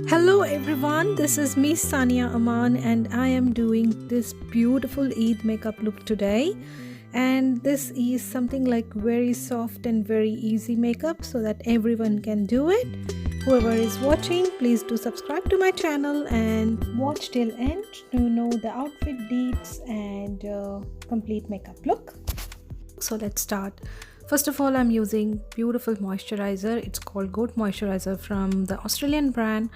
Hello everyone, this is me Sania Aman and I am doing this beautiful Eid makeup look today. And this is something like very soft and very easy makeup so that everyone can do it. Whoever is watching, please do subscribe to my channel and watch till end to know the outfit deets and complete makeup look. So let's start. First of all, I'm using beautiful moisturizer. It's called Goat Moisturizer from the Australian brand.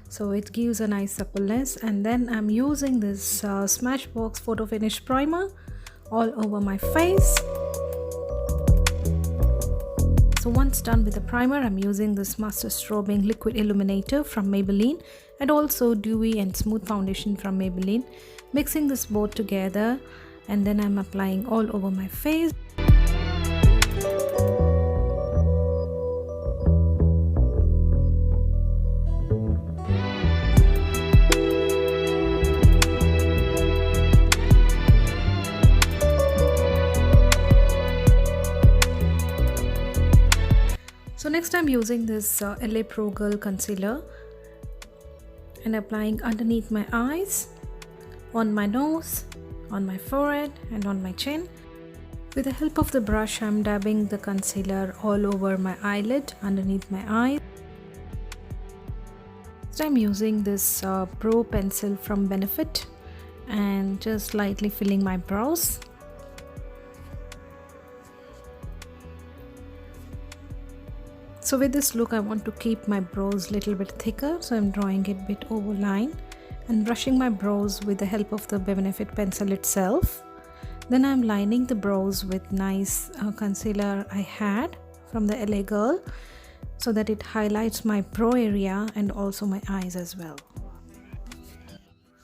So it gives a nice suppleness. And then I'm using this Smashbox Photo Finish Primer all over my face. So once done with the primer, I'm using this Master Strobing Liquid Illuminator from Maybelline and also Dewy and Smooth Foundation from Maybelline. Mixing this both together and then I'm applying all over my face. So next I'm using this LA Pro Girl concealer and applying underneath my eyes, on my nose, on my forehead and on my chin. With the help of the brush, I'm dabbing the concealer all over my eyelid, underneath my eye. Next I'm using this Pro pencil from Benefit and just lightly filling my brows. So with this look, I want to keep my brows a little bit thicker, so I'm drawing it a bit overline and brushing my brows with the help of the Benefit pencil itself. Then I'm lining the brows with nice concealer I had from the LA Girl so that it highlights my brow area and also my eyes as well.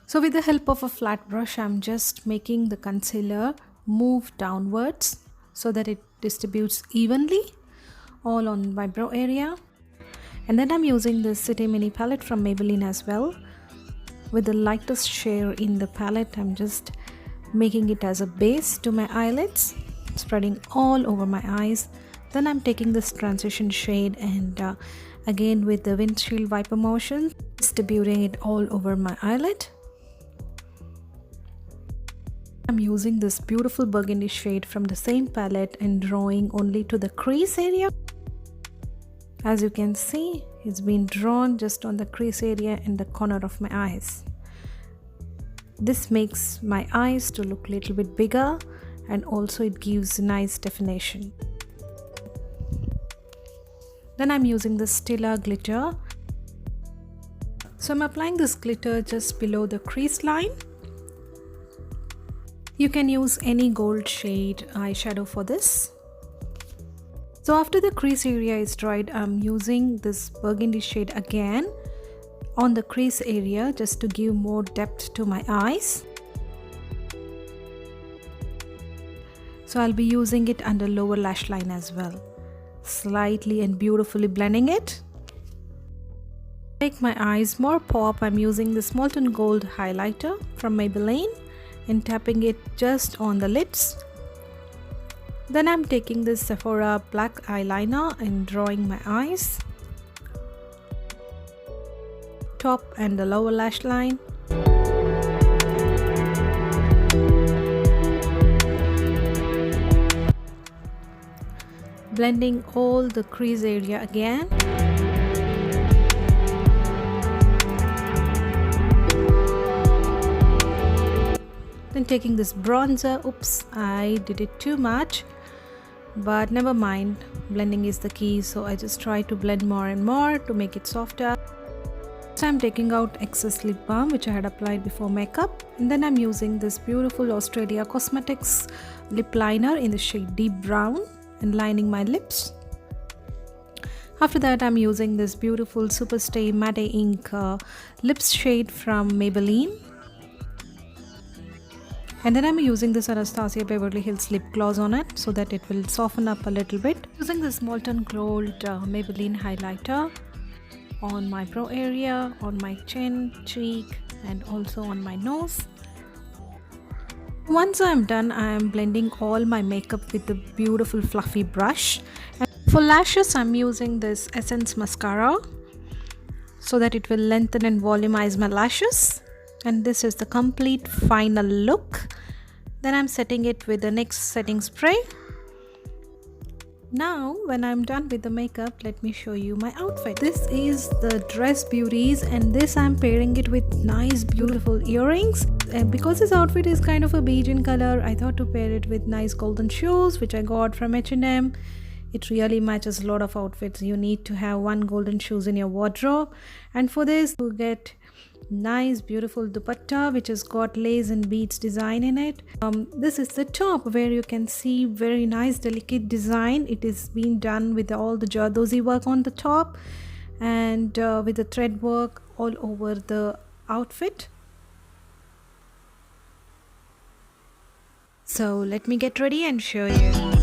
So with the help of a flat brush, I'm just making the concealer move downwards so that it distributes evenly all on my brow area. And then I'm using this City Mini palette from Maybelline as well. With the lightest shade in the palette, I'm just making it as a base to my eyelids, spreading all over my eyes. Then I'm taking this transition shade and again with the windshield wiper motion, distributing it all over my eyelid. I'm using this beautiful burgundy shade from the same palette and drawing only to the crease area. As you can see, it's been drawn just on the crease area in the corner of my eyes. This makes my eyes to look a little bit bigger and also it gives nice definition. Then I'm using the Stilla glitter. So I'm applying this glitter just below the crease line. You can use any gold shade eyeshadow for this. So after the crease area is dried, I'm using this burgundy shade again on the crease area just to give more depth to my eyes. So I'll be using it under lower lash line as well, slightly and beautifully blending it. To make my eyes more pop, I'm using this Molten Gold highlighter from Maybelline and tapping it just on the lids. Then I'm taking this Sephora black eyeliner and drawing my eyes, top and the lower lash line. Blending all the crease area again. Then taking this bronzer, oops, I did it too much, but never mind, blending is the key, so I just try to blend more and more to make it softer. So I'm taking out excess lip balm which I had applied before makeup, and then I'm using this beautiful Australia Cosmetics lip liner in the shade Deep Brown and lining my lips. After that, I'm using this beautiful Superstay Matte Ink lips shade from Maybelline. And then I'm using this Anastasia Beverly Hills lip gloss on it so that it will soften up a little bit. Using this Molten Gold Maybelline highlighter on my brow area, on my chin, cheek and also on my nose. Once I'm done, I am blending all my makeup with the beautiful fluffy brush. And For lashes, I'm using this Essence mascara so that it will lengthen and volumize my lashes. And this is the complete final look. Then I'm setting it with the NYX setting spray. Now when I'm done with the makeup, let me show you my outfit. This is the Dress Beauties, and this I'm pairing it with nice beautiful earrings. And because this outfit is kind of a beige in color, I thought to pair it with nice golden shoes which I got from H&M. It really matches a lot of outfits. You need to have one golden shoes in your wardrobe, and for this you get nice beautiful dupatta which has got lace and beads design in it. This is the top where you can see very nice delicate design. It is being done with all the jardozi work on the top and with the thread work all over the outfit. So let me get ready and show you.